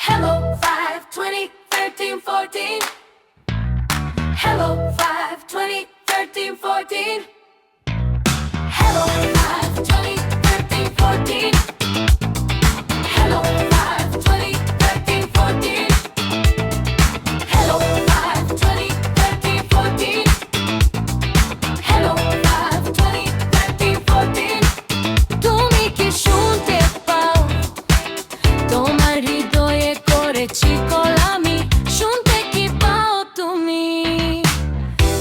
Hello 5, 20, 13, 14. Hello 5, 20, 13, 14. Hello 5, 20, 13, 14. Hello 5, 20, 13, 14. Hello 5, 20, 13, 14. Hello 5, 20, 13, 14. তুমি কি শুনতে পাও? তোমার হৃদয়ে করেছি কলামি, শুনতে কি পাও তুমি?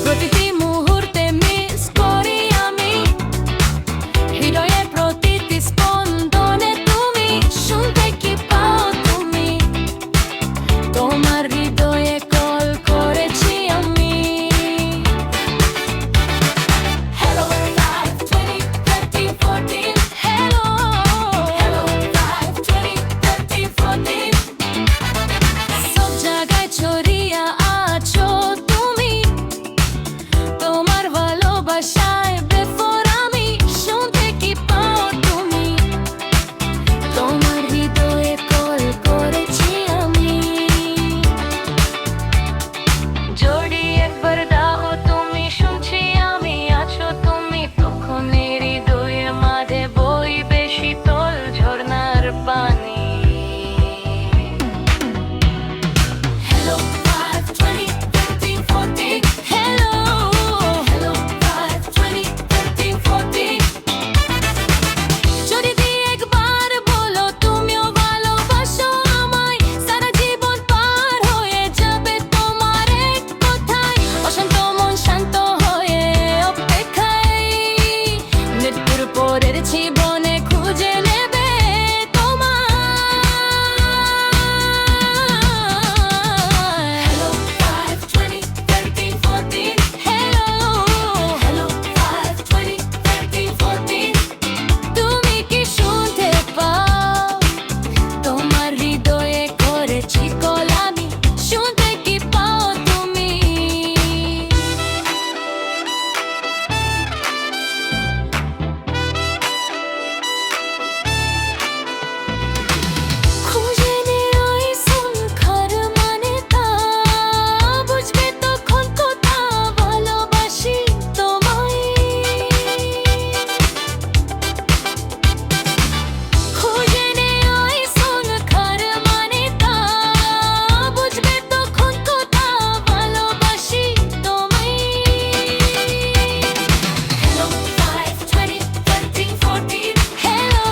প্রতিটি মুহূর্তে মিস করি আমি, হৃদয়ের প্রতিটি স্পন্দনে তুমি, শুনতে কি পাও তুমি? তোমার হৃদয়ে কল করেছি আমি। Hello 5, 20, 13, 14. Hello 5, 20, 13, 14. সব জায়গায় ছড়িয়ে আছো তুমি, তোমার ভালোবাসায় বেফর আমি, শুনতে কি পাও তুমি? তোমার হৃদয়ে কল করেছি আমি। জড়িয়ে একবার দাও তুমি, শুনছি আমি, আছো তুমি, তখনই হৃদয়ে মাঝে বইবে শীতল ঝর্ণার পানি। Hello 5, 20, 13, 14. Hello 5, 20, 13, 14. যদি দিয়ে একবার বলো তুমিও ভালোবাসো আমায়, সারা জীবন পার হয়ে যাবে তোমার এক কথায়। অশান্ত মন শান্ত হয়ে অপেক্ষায়, মৃত্যুর পরের জীবনে খুঁজে নেবে তোমায়। Hello 5, 20, 13, 14. Hello 5, 20, 13, 14. তুমি কি শুনতে পাও? তোমার হৃদয়ে করেছি কলামি, শুনতে কি পাও তুমি? খুঁজে নিও এই সংখ্যার মানে তা, বুঝবে তখন কত ভালোবাসি তোমায়। খুঁজে নিও এই সংখ্যার মানে তা, বুঝবে তখন কত ভালোবাসি তোমায়। Hello 5, 20, 13, 14. Hello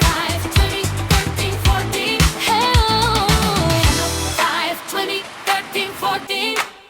5, 20, 13, 14. Hello 5, 20, 13, 14.